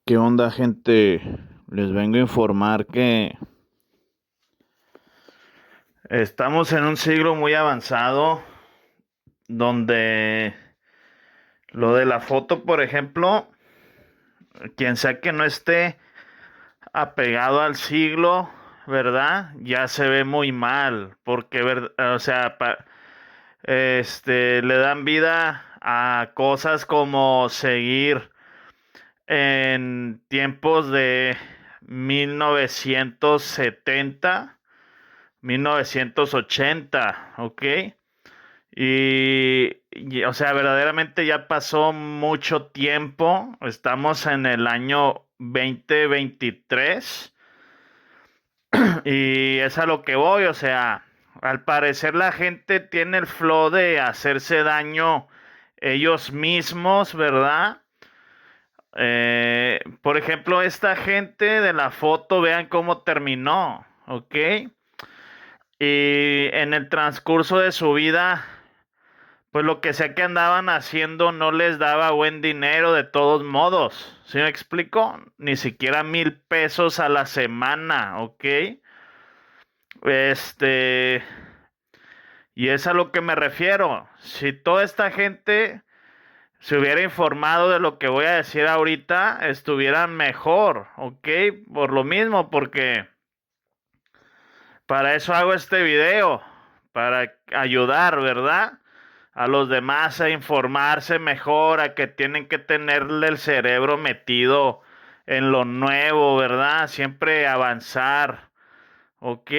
¿Qué onda, gente? Les vengo a informar que estamos en un siglo muy avanzado donde lo de la foto, por ejemplo, quien sea que no esté apegado al siglo, ¿verdad? Ya se ve muy mal, porque, o sea, le dan vida a cosas como seguir en tiempos de 1970, 1980, ¿ok? O sea, verdaderamente ya pasó mucho tiempo. Estamos en el año 2023 y es a lo que voy. O sea, al parecer la gente tiene el flow de hacerse daño ellos mismos, ¿verdad? Por ejemplo, esta gente de la foto, vean cómo terminó, ¿ok? Y en el transcurso de su vida, pues lo que sea que andaban haciendo no les daba buen dinero de todos modos. ¿Sí me explico? Ni siquiera 1,000 pesos a la semana, ¿ok? Este, y es a lo que me refiero. Si toda esta gente se hubiera informado de lo que voy a decir ahorita, estuvieran mejor, ¿ok? Por lo mismo, porque para eso hago este video, para ayudar, ¿verdad? A los demás a informarse mejor, a que tienen que tenerle el cerebro metido en lo nuevo, ¿verdad? Siempre avanzar, ¿ok?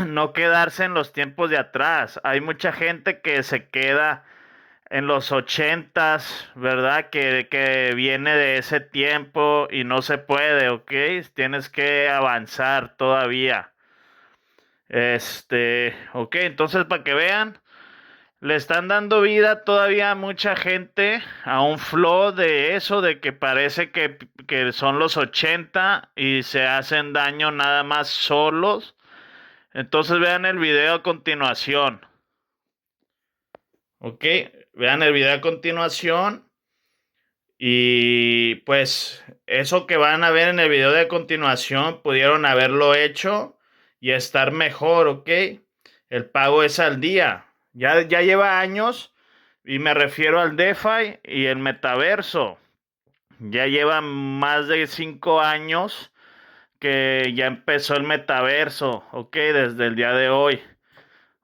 No quedarse en los tiempos de atrás. Hay mucha gente que se queda en los 80s, ¿verdad? Que viene de ese tiempo y no se puede, ¿ok? Tienes que avanzar todavía. Ok, entonces para que vean, le están dando vida todavía a mucha gente a un flow de eso, de que parece que son los 80 y se hacen daño nada más solos. Entonces vean el video a continuación. Ok, vean el video a continuación. Y pues eso que van a ver en el video de continuación pudieron haberlo hecho y estar mejor, ¿ok? El pago es al día. Ya lleva años y me refiero al Defi y el Metaverso. Ya lleva más de 5 años que ya empezó el Metaverso, ¿ok? Desde el día de hoy.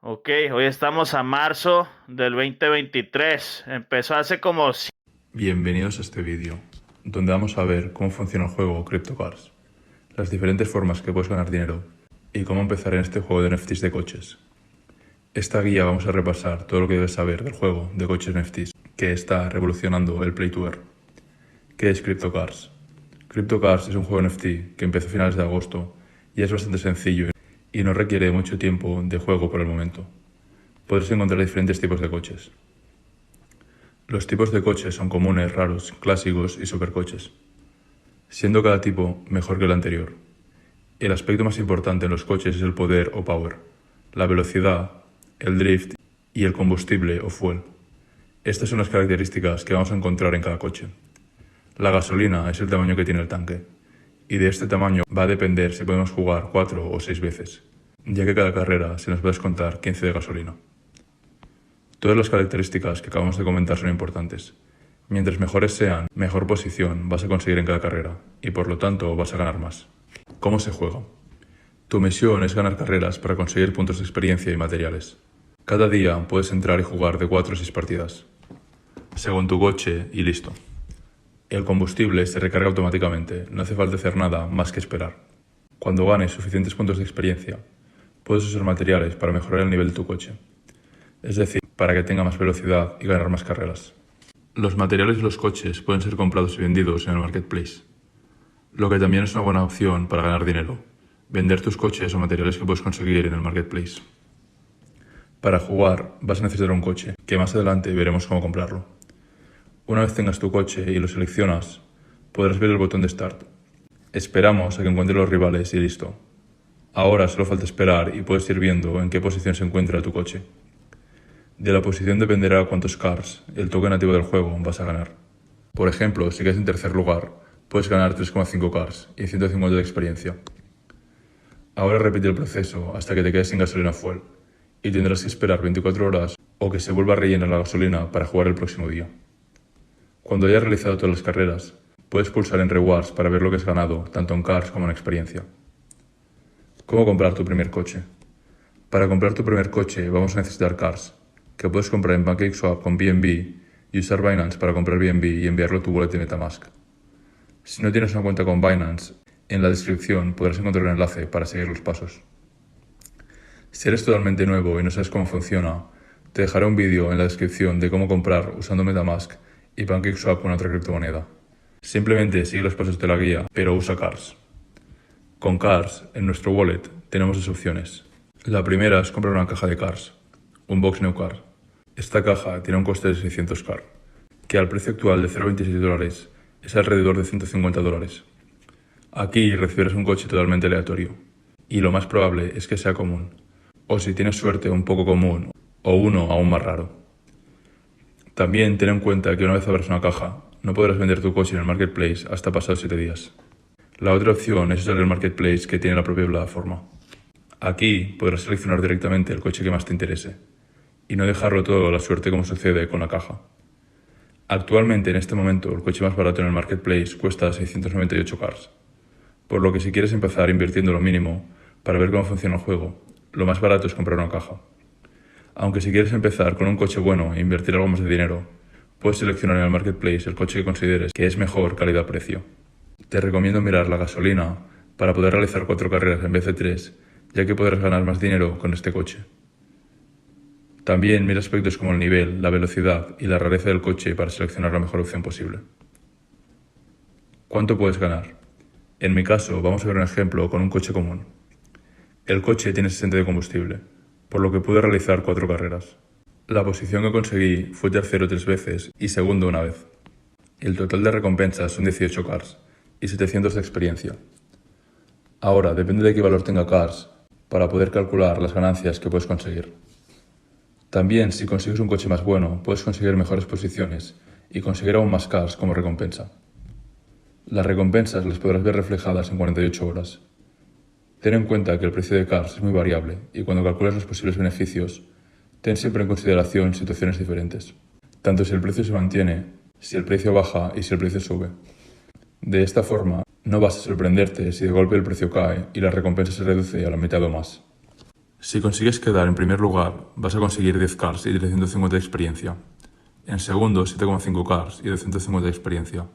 Ok, hoy estamos a marzo del 2023. Empezó hace como... Bienvenidos a este vídeo, donde vamos a ver cómo funciona el juego CryptoCars, las diferentes formas que puedes ganar dinero y cómo empezar en este juego de NFTs de coches. Esta guía vamos a repasar todo lo que debes saber del juego de coches NFTs que está revolucionando el Play to Earn. ¿Qué es CryptoCars? CryptoCars es un juego NFT que empezó a finales de agosto y es bastante sencillo y no requiere mucho tiempo de juego por el momento. Podrás encontrar diferentes tipos de coches. Los tipos de coches son comunes, raros, clásicos y supercoches, siendo cada tipo mejor que el anterior. El aspecto más importante en los coches es el poder o power, la velocidad, el drift y el combustible o fuel. Estas son las características que vamos a encontrar en cada coche. La gasolina es el tamaño que tiene el tanque, y de este tamaño va a depender si podemos jugar 4 o 6 veces, ya que cada carrera se nos va a descontar 15 de gasolina. Todas las características que acabamos de comentar son importantes. Mientras mejores sean, mejor posición vas a conseguir en cada carrera y por lo tanto vas a ganar más. ¿Cómo se juega? Tu misión es ganar carreras para conseguir puntos de experiencia y materiales. Cada día puedes entrar y jugar de 4 o 6 partidas, según tu coche y listo. El combustible se recarga automáticamente, no hace falta hacer nada más que esperar. Cuando ganes suficientes puntos de experiencia, puedes usar materiales para mejorar el nivel de tu coche. Es decir, para que tenga más velocidad y ganar más carreras. Los materiales de los coches pueden ser comprados y vendidos en el marketplace, lo que también es una buena opción para ganar dinero, vender tus coches o materiales que puedes conseguir en el marketplace. Para jugar vas a necesitar un coche, que más adelante veremos cómo comprarlo. Una vez tengas tu coche y lo seleccionas, podrás ver el botón de Start. Esperamos a que encuentres los rivales y listo. Ahora solo falta esperar y puedes ir viendo en qué posición se encuentra tu coche. De la posición dependerá cuántos cars, el toque nativo del juego, vas a ganar. Por ejemplo, si quedas en tercer lugar, puedes ganar 3,5 cars y 150 de experiencia. Ahora repite el proceso hasta que te quedes sin gasolina fuel y tendrás que esperar 24 horas o que se vuelva a rellenar la gasolina para jugar el próximo día. Cuando hayas realizado todas las carreras, puedes pulsar en Rewards para ver lo que has ganado, tanto en cars como en experiencia. ¿Cómo comprar tu primer coche? Para comprar tu primer coche vamos a necesitar cars, que puedes comprar en PancakeSwap con BNB y usar Binance para comprar BNB y enviarlo a tu wallet de Metamask. Si no tienes una cuenta con Binance, en la descripción podrás encontrar un enlace para seguir los pasos. Si eres totalmente nuevo y no sabes cómo funciona, te dejaré un vídeo en la descripción de cómo comprar usando Metamask y PancakeSwap con otra criptomoneda. Simplemente sigue los pasos de la guía, pero usa cars. Con cars, en nuestro wallet, tenemos dos opciones. La primera es comprar una caja de cars, un box new car. Esta caja tiene un coste de 600 car, que al precio actual de $0.26 es alrededor de $150. Aquí recibirás un coche totalmente aleatorio, y lo más probable es que sea común, o si tienes suerte un poco común, o uno aún más raro. También ten en cuenta que una vez abras una caja, no podrás vender tu coche en el marketplace hasta pasados 7 días. La otra opción es usar el marketplace que tiene la propia plataforma. Aquí podrás seleccionar directamente el coche que más te interese, y no dejarlo todo a la suerte como sucede con la caja. Actualmente, en este momento, el coche más barato en el marketplace cuesta 698 cars, por lo que si quieres empezar invirtiendo lo mínimo para ver cómo funciona el juego, lo más barato es comprar una caja. Aunque si quieres empezar con un coche bueno e invertir algo más de dinero, puedes seleccionar en el marketplace el coche que consideres que es mejor calidad-precio. Te recomiendo mirar la gasolina para poder realizar 4 carreras en vez de 3, ya que podrás ganar más dinero con este coche. También mira aspectos como el nivel, la velocidad y la rareza del coche para seleccionar la mejor opción posible. ¿Cuánto puedes ganar? En mi caso, vamos a ver un ejemplo con un coche común. El coche tiene 60 de combustible, por lo que pude realizar 4 carreras. La posición que conseguí fue tercero 3 veces y segundo una vez. El total de recompensas son 18 cars y 700 de experiencia. Ahora, depende de qué valor tenga cars para poder calcular las ganancias que puedes conseguir. También, si consigues un coche más bueno, puedes conseguir mejores posiciones y conseguir aún más cars como recompensa. Las recompensas las podrás ver reflejadas en 48 horas. Ten en cuenta que el precio de cars es muy variable y cuando calcules los posibles beneficios, ten siempre en consideración situaciones diferentes, tanto si el precio se mantiene, si el precio baja y si el precio sube. De esta forma, no vas a sorprenderte si de golpe el precio cae y la recompensa se reduce a la mitad o más. Si consigues quedar en primer lugar, vas a conseguir 10 cars y 350 de experiencia. En segundo, 7,5 cars y 250 de experiencia.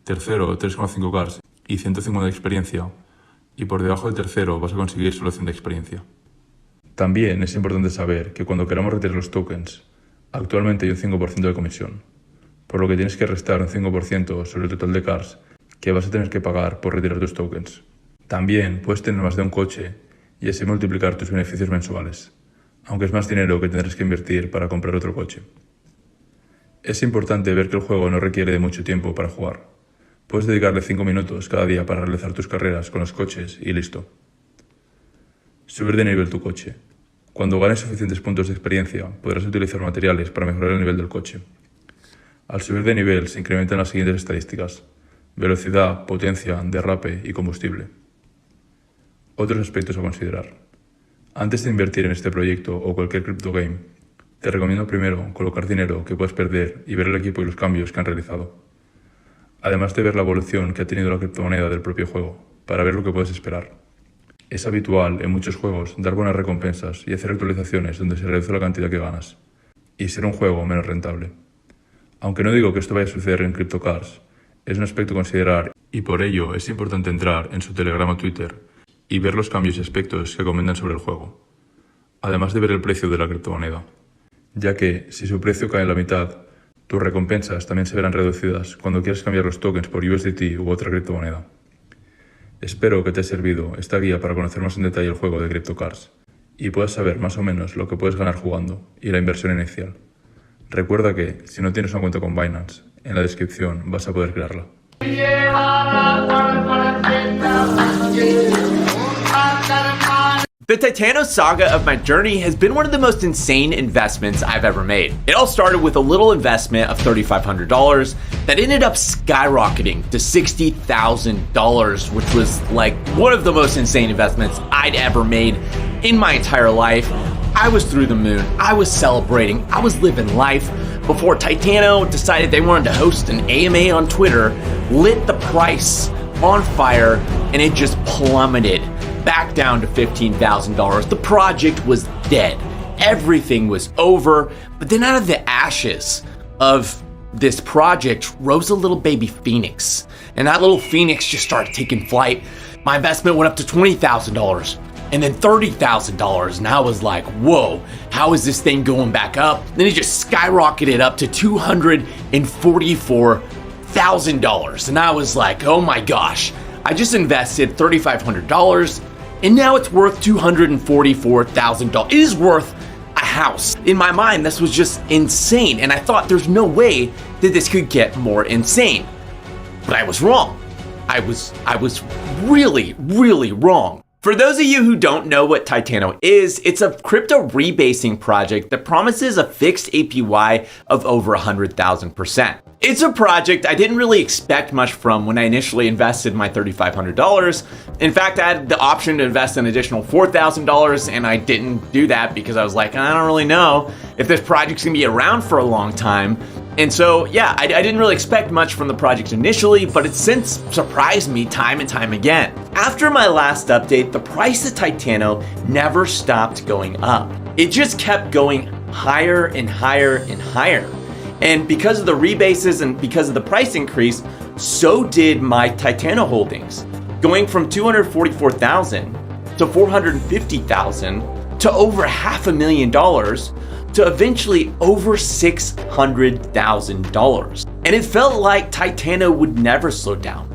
Tercero, 3,5 cars y 150 de experiencia. Y por debajo del tercero vas a conseguir solo 100 de experiencia. También es importante saber que cuando queramos retirar los tokens, actualmente hay un 5% de comisión, por lo que tienes que restar un 5% sobre el total de cars que vas a tener que pagar por retirar tus tokens. También puedes tener más de un coche y así multiplicar tus beneficios mensuales, aunque es más dinero que tendrás que invertir para comprar otro coche. Es importante ver que el juego no requiere de mucho tiempo para jugar. Puedes dedicarle 5 minutos cada día para realizar tus carreras con los coches y listo. Subir de nivel tu coche. Cuando ganes suficientes puntos de experiencia, podrás utilizar materiales para mejorar el nivel del coche. Al subir de nivel se incrementan las siguientes estadísticas: velocidad, potencia, derrape y combustible. Otros aspectos a considerar. Antes de invertir en este proyecto o cualquier crypto game, te recomiendo primero colocar dinero que puedes perder y ver el equipo y los cambios que han realizado. Además de ver la evolución que ha tenido la criptomoneda del propio juego, para ver lo que puedes esperar. Es habitual en muchos juegos dar buenas recompensas y hacer actualizaciones donde se reduce la cantidad que ganas, y ser un juego menos rentable. Aunque no digo que esto vaya a suceder en CryptoCars, es un aspecto a considerar y por ello es importante entrar en su Telegram o Twitter y ver los cambios y aspectos que comentan sobre el juego, además de ver el precio de la criptomoneda, ya que si su precio cae en la mitad, tus recompensas también se verán reducidas cuando quieras cambiar los tokens por USDT u otra criptomoneda. Espero que te haya servido esta guía para conocer más en detalle el juego de CryptoCars y puedas saber más o menos lo que puedes ganar jugando y la inversión inicial. Recuerda que, si no tienes una cuenta con Binance, en la descripción vas a poder crearla. The Titano saga of my journey has been one of the most insane investments I've ever made. It all started with a little investment of $3,500 that ended up skyrocketing to $60,000, which was like one of the most insane investments I'd ever made in my entire life. I was through the moon. I was celebrating. I was living life before Titano decided they wanted to host an AMA on Twitter, lit the price on fire, and it just plummeted back down to $15,000. The project was dead. Everything was over. But then out of the ashes of this project rose a little baby phoenix. And that little phoenix just started taking flight. My investment went up to $20,000 and then $30,000. And I was like, whoa, how is this thing going back up? Then it just skyrocketed up to $244,000. And I was like, oh my gosh, I just invested $3,500 and now it's worth $244,000. It is worth a house. In my mind, this was just insane. And I thought there's no way that this could get more insane. But I was wrong. I was really, really wrong. For those of you who don't know what Titano is, it's a crypto rebasing project that promises a fixed APY of over 100,000%. It's a project I didn't really expect much from when I initially invested my $3,500. In fact, I had the option to invest an additional $4,000 and I didn't do that because I was like, I don't really know if this project's gonna be around for a long time. And so, yeah, I didn't really expect much from the project initially, but it's since surprised me time and time again. After my last update, the price of Titano never stopped going up. It just kept going higher and higher and higher. And because of the rebases and because of the price increase, so did my Titano holdings, going from $244,000 to $450,000 to over $500,000 to eventually over $600,000. And it felt like Titano would never slow down.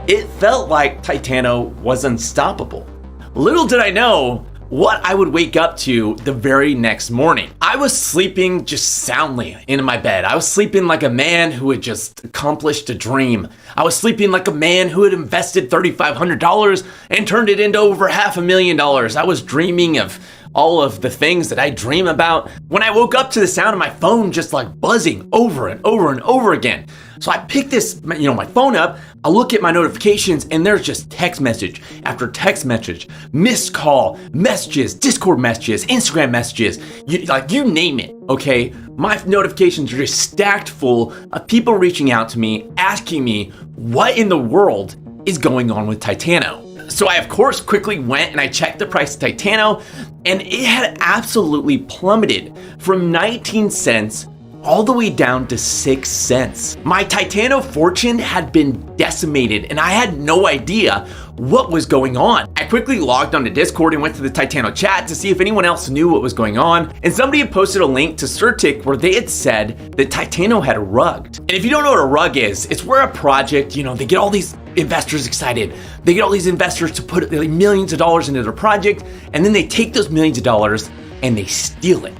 It felt like Titano was unstoppable. Little did I know what I would wake up to the very next morning. I was sleeping just soundly in my bed. I was sleeping like a man who had just accomplished a dream. I was sleeping like a man who had invested $3,500 and turned it into over $500,000. I was dreaming of all of the things that I dream about when I woke up to the sound of my phone just like buzzing over and over and over again. So I pick this, my phone up, I look at my notifications, and there's just text message after text message, missed call, messages, Discord messages, Instagram messages, you name it, okay? My notifications are just stacked full of people reaching out to me, asking me what in the world is going on with Titano. So I, of course, quickly went and I checked the price of Titano, and it had absolutely plummeted from 19 cents all the way down to 6 cents. My Titano fortune had been decimated and I had no idea what was going on. I quickly logged onto Discord and went to the Titano chat to see if anyone else knew what was going on, and somebody had posted a link to Certic where they had said that Titano had rugged. And if you don't know what a rug is, it's where a project, they get all these investors excited. They get all these investors to put millions of dollars into their project, and then they take those millions of dollars and they steal it.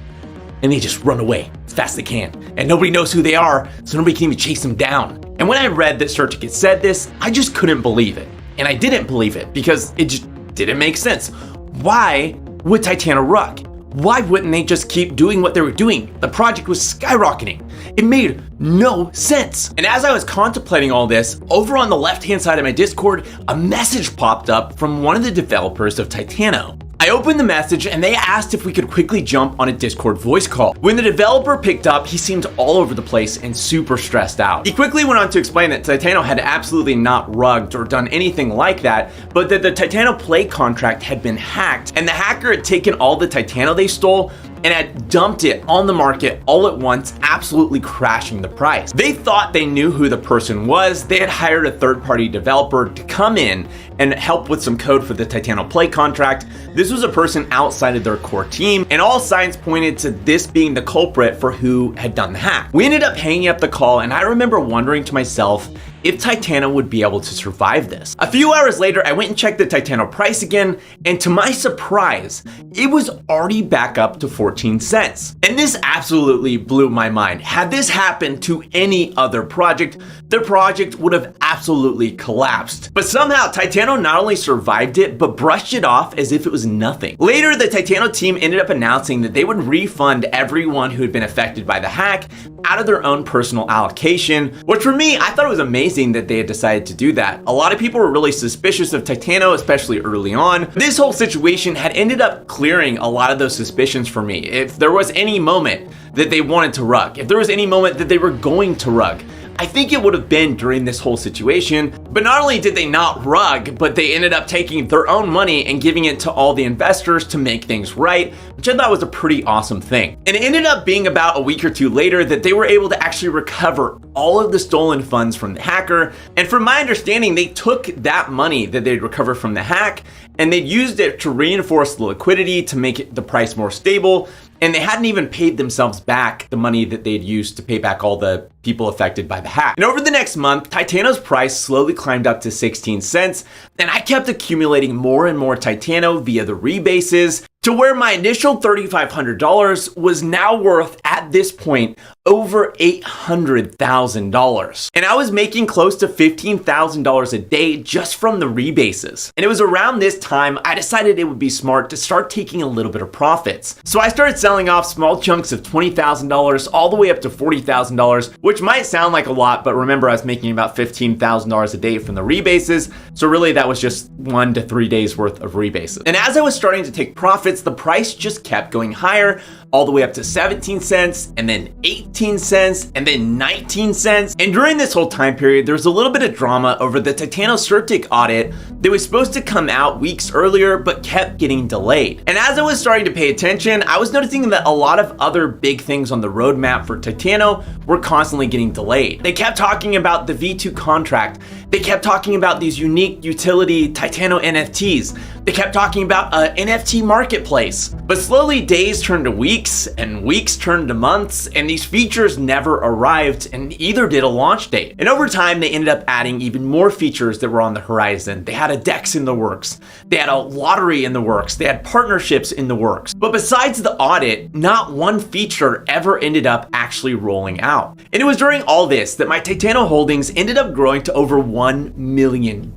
And they just run away as fast as they can. And nobody knows who they are, so nobody can even chase them down. And when I read that Certic had said this, I just couldn't believe it. And I didn't believe it because it just didn't make sense. Why would Titano rug? Why wouldn't they just keep doing what they were doing? The project was skyrocketing. It made no sense. And as I was contemplating all this, over on the left-hand side of my Discord, a message popped up from one of the developers of Titano. I opened the message and they asked if we could quickly jump on a Discord voice call. When the developer picked up, he seemed all over the place and super stressed out. He quickly went on to explain that Titano had absolutely not rugged or done anything like that, but that the Titano play contract had been hacked, and the hacker had taken all the Titano they stole and had dumped it on the market all at once, absolutely crashing the price. They thought they knew who the person was. They had hired a third-party developer to come in and help with some code for the Titano play contract. This was a person outside of their core team, and all signs pointed to this being the culprit for who had done the hack. We ended up hanging up the call, and I remember wondering to myself, if Titano would be able to survive this. A few hours later, I went and checked the Titano price again, and to my surprise, it was already back up to 14 cents. And this absolutely blew my mind. Had this happened to any other project, the project would have absolutely collapsed. But somehow, Titano not only survived it, but brushed it off as if it was nothing. Later, the Titano team ended up announcing that they would refund everyone who had been affected by the hack out of their own personal allocation, which for me, I thought it was amazing that they had decided to do that. A lot of people were really suspicious of Titano, especially early on. This whole situation had ended up clearing a lot of those suspicions for me. If there was any moment that they wanted to rug, if there was any moment that they were going to rug, I think it would have been during this whole situation. But not only did they not rug, but they ended up taking their own money and giving it to all the investors to make things right, which I thought was a pretty awesome thing. And it ended up being about a week or two later that they were able to actually recover all of the stolen funds from the hacker. And from my understanding, they took that money that they'd recovered from the hack and they used it to reinforce the liquidity to make the price more stable. And they hadn't even paid themselves back the money that they'd used to pay back all the people affected by the hack. And over the next month, Titano's price slowly climbed up to 16 cents, and I kept accumulating more and more Titano via the rebases to where my initial $3,500 was now worth, at this point, over $800,000. And I was making close to $15,000 a day just from the rebases. And it was around this time I decided it would be smart to start taking a little bit of profits. So I started selling off small chunks of $20,000 all the way up to $40,000, which might sound like a lot, but remember I was making about $15,000 a day from the rebases. So really that was just 1 to 3 days worth of rebases. And as I was starting to take profits, the price just kept going higher, all the way up to 17 cents, and then 18 cents, and then 19 cents. And during this whole time period, there was a little bit of drama over the Titano Certic audit that was supposed to come out weeks earlier, but kept getting delayed. And as I was starting to pay attention, I was noticing that a lot of other big things on the roadmap for Titano were constantly getting delayed. They kept talking about the V2 contract. They kept talking about these unique utility Titano NFTs. They kept talking about an NFT marketplace. But slowly days turned to weeks and weeks turned to months, and these features never arrived, and either did a launch date. And over time, they ended up adding even more features that were on the horizon. They had a DEX in the works. They had a lottery in the works. They had partnerships in the works. But besides the audit, not one feature ever ended up actually rolling out. And it was during all this that my Titano holdings ended up growing to over $1 million,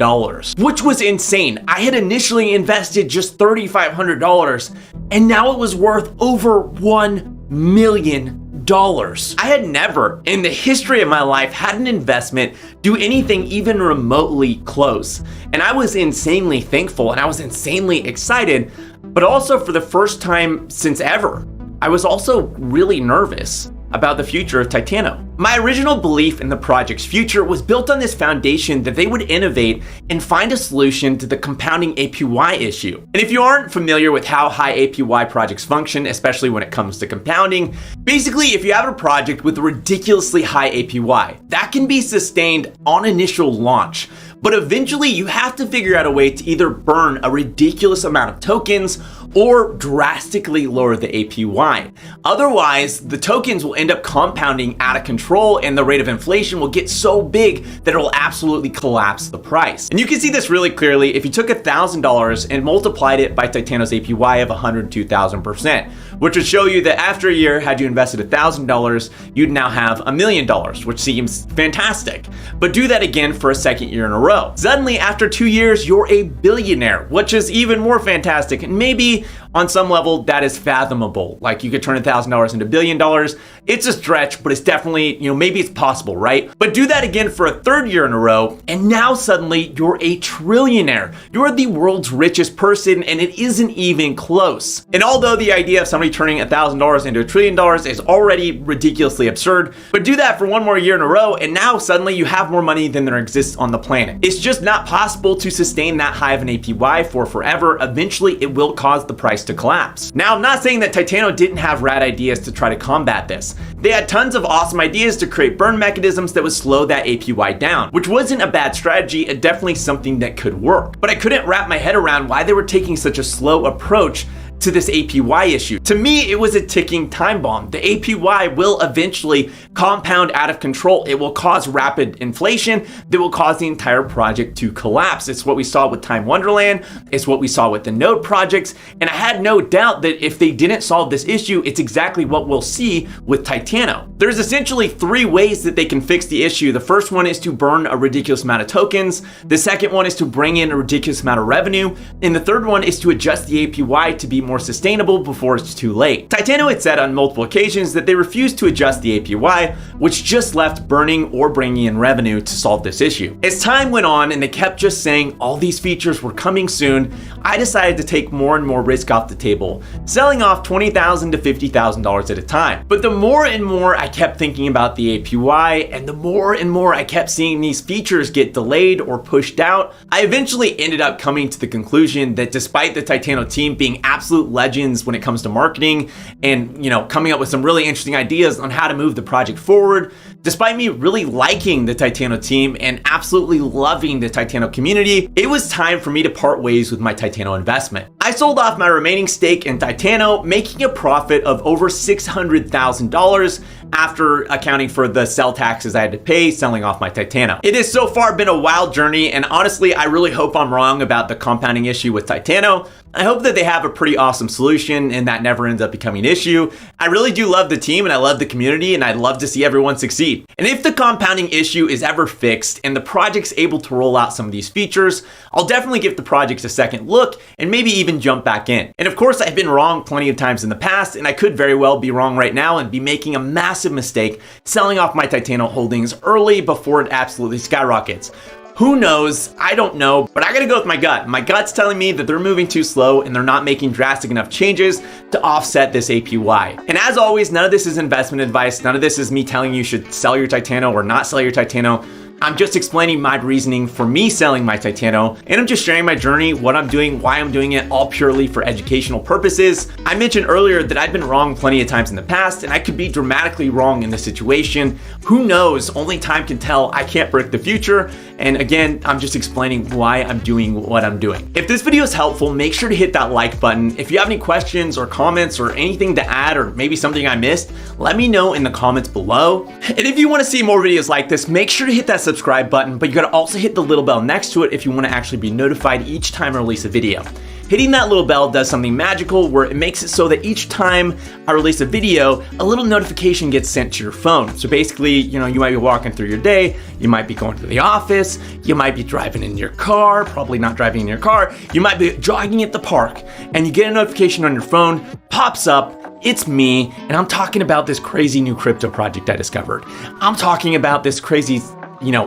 which was insane. I had initially invested just $3,500, and now it was worth over $1 million. I had never in the history of my life had an investment do anything even remotely close. And I was insanely thankful and I was insanely excited, but also for the first time since ever, I was also really nervous about the future of Titano. My original belief in the project's future was built on this foundation that they would innovate and find a solution to the compounding APY issue. And if you aren't familiar with how high APY projects function, especially when it comes to compounding, basically if you have a project with a ridiculously high APY, that can be sustained on initial launch. But eventually you have to figure out a way to either burn a ridiculous amount of tokens or drastically lower the APY. Otherwise, the tokens will end up compounding out of control and the rate of inflation will get so big that it will absolutely collapse the price. And you can see this really clearly if you took $1,000 and multiplied it by Titano's APY of 102,000%, which would show you that after a year, had you invested $1,000, you'd now have $1 million, which seems fantastic. But do that again for a second year in a row. Suddenly, after 2 years, you're a billionaire, which is even more fantastic. And maybe on some level that is fathomable. Like you could turn $1,000 into $1 billion. It's a stretch, but it's definitely, maybe it's possible, right? But do that again for a third year in a row, and now suddenly you're a trillionaire. You're the world's richest person, and it isn't even close. And although the idea of somebody turning $1,000 into $1 trillion is already ridiculously absurd, but do that for one more year in a row, and now suddenly you have more money than there exists on the planet. It's just not possible to sustain that high of an APY for forever. Eventually, it will cause the price to collapse. Now, I'm not saying that Titano didn't have rad ideas to try to combat this. They had tons of awesome ideas to create burn mechanisms that would slow that APY down, which wasn't a bad strategy and definitely something that could work. But I couldn't wrap my head around why they were taking such a slow approach to this APY issue. To me, it was a ticking time bomb. The APY will eventually compound out of control. It will cause rapid inflation that will cause the entire project to collapse. It's what we saw with Time Wonderland. It's what we saw with the Node projects. And I had no doubt that if they didn't solve this issue, it's exactly what we'll see with Titano. There's essentially 3 ways that they can fix the issue. The first one is to burn a ridiculous amount of tokens. The second one is to bring in a ridiculous amount of revenue. And the third one is to adjust the APY to be more sustainable before it's too late. Titano had said on multiple occasions that they refused to adjust the APY, which just left burning or bringing in revenue to solve this issue. As time went on and they kept just saying all these features were coming soon, I decided to take more and more risk off the table, selling off $20,000 to $50,000 at a time. But the more and more I kept thinking about the APY, and the more and more I kept seeing these features get delayed or pushed out, I eventually ended up coming to the conclusion that despite the Titano team being absolute legends when it comes to marketing and, coming up with some really interesting ideas on how to move the project forward, despite me really liking the Titano team and absolutely loving the Titano community, it was time for me to part ways with my Titano investment. I sold off my remaining stake in Titano, making a profit of over $600,000 after accounting for the sell taxes I had to pay selling off my Titano. It has so far been a wild journey, and honestly, I really hope I'm wrong about the compounding issue with Titano. I hope that they have a pretty awesome solution and that never ends up becoming an issue. I really do love the team and I love the community and I'd love to see everyone succeed. And if the compounding issue is ever fixed and the project's able to roll out some of these features, I'll definitely give the project a second look and maybe even jump back in. And of course, I've been wrong plenty of times in the past, and I could very well be wrong right now and be making a massive mistake selling off my Titano holdings early before it absolutely skyrockets. Who knows? I don't know, but I gotta go with my gut. My gut's telling me that they're moving too slow and they're not making drastic enough changes to offset this APY. And as always, none of this is investment advice. None of this is me telling you should sell your Titano or not sell your Titano. I'm just explaining my reasoning for me selling my Titano, and I'm just sharing my journey, what I'm doing, why I'm doing it, all purely for educational purposes. I mentioned earlier that I've been wrong plenty of times in the past, and I could be dramatically wrong in this situation. Who knows? Only time can tell. I can't predict the future. And again, I'm just explaining why I'm doing what I'm doing. If this video is helpful, make sure to hit that like button. If you have any questions or comments or anything to add, or maybe something I missed, let me know in the comments below. And if you want to see more videos like this, make sure to hit that subscribe button, but you gotta also hit the little bell next to it if you want to actually be notified each time I release a video. Hitting that little bell does something magical where it makes it so that each time I release a video, a little notification gets sent to your phone. So basically, you might be walking through your day, you might be going to the office, you might be driving in your car, probably not driving in your car, you might be jogging at the park, and you get a notification on your phone, pops up, it's me, and I'm talking about this crazy new crypto project I discovered. I'm talking about this crazy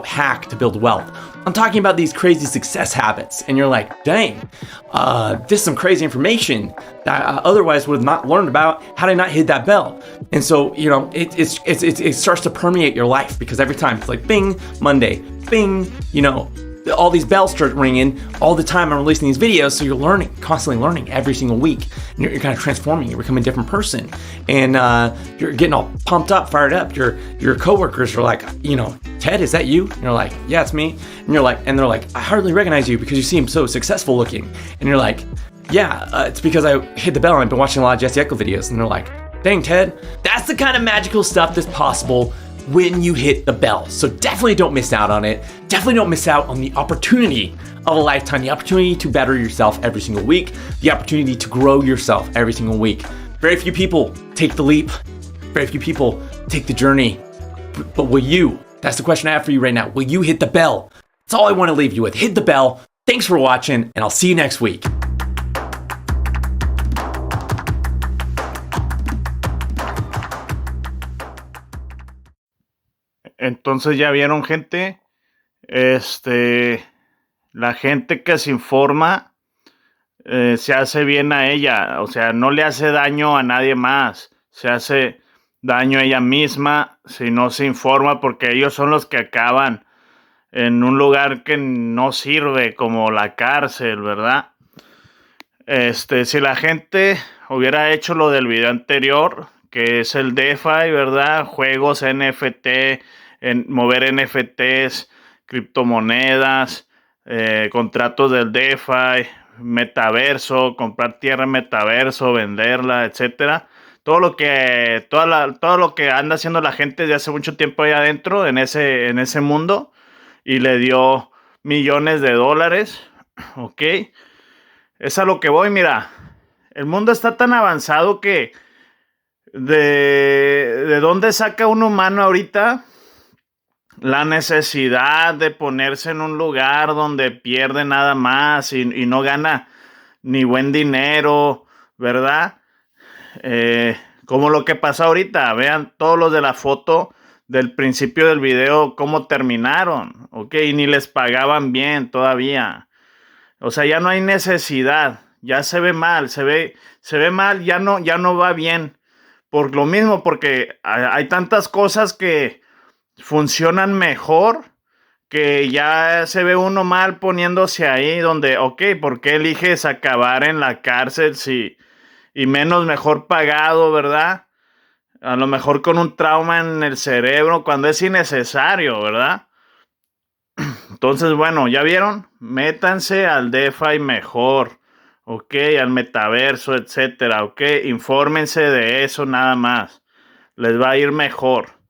hack to build wealth. I'm talking about these crazy success habits, and you're like, dang, this is some crazy information that I otherwise would have not learned about had I not hit that bell. And so, it starts to permeate your life, because every time it's like, bing, Monday, bing, all these bells start ringing all the time. I'm releasing these videos, so you're learning, constantly learning every single week. And you're kind of transforming. You're becoming a different person, and you're getting all pumped up, fired up. Your coworkers are like, Ted, is that you? And you're like, yeah, it's me. And they're like, I hardly recognize you because you seem so successful looking. And you're like, yeah, it's because I hit the bell and I've been watching a lot of Jesse Echo videos. And they're like, dang, Ted, that's the kind of magical stuff that's possible when you hit the bell. So definitely don't miss out on it. Definitely don't miss out on the opportunity of a lifetime, the opportunity to better yourself every single week, the opportunity to grow yourself every single week. Very few people take the leap. Very few people take the journey. But will you? That's the question I have for you right now. Will you hit the bell? That's all I want to leave you with. Hit the bell. Thanks for watching, and I'll see you next week. Entonces, ya vieron, gente, la gente que se informa se hace bien a ella, o sea, no le hace daño a nadie más, se hace daño a ella misma si no se informa, porque ellos son los que acaban en un lugar que no sirve, como la cárcel, ¿verdad? Si la gente hubiera hecho lo del video anterior, que es el Defi, ¿verdad? Juegos NFT, mover NFTs, criptomonedas, contratos del Defi, Metaverso, comprar tierra en Metaverso, venderla, etcétera. Todo lo que anda haciendo la gente de hace mucho tiempo ahí adentro en ese mundo, y le dio millones de dólares. Ok, es a lo que voy. Mira, el mundo está tan avanzado que de dónde saca un humano ahorita la necesidad de ponerse en un lugar donde pierde nada más y no gana ni buen dinero, ¿verdad? Como lo que pasa ahorita. Vean todos los de la foto del principio del video cómo terminaron, ¿ok? Y ni les pagaban bien todavía. O sea, ya no hay necesidad, ya se ve mal, se ve mal, ya no va bien. Por lo mismo, porque hay tantas cosas que funcionan mejor, que ya se ve uno mal poniéndose ahí donde, ok, ¿por qué eliges acabar en la cárcel y menos mejor pagado, verdad? A lo mejor con un trauma en el cerebro cuando es innecesario, ¿verdad? Entonces, bueno, ¿ya vieron? Métanse al DeFi mejor, ok, al metaverso, etcétera, ok, infórmense de eso nada más. Les va a ir mejor.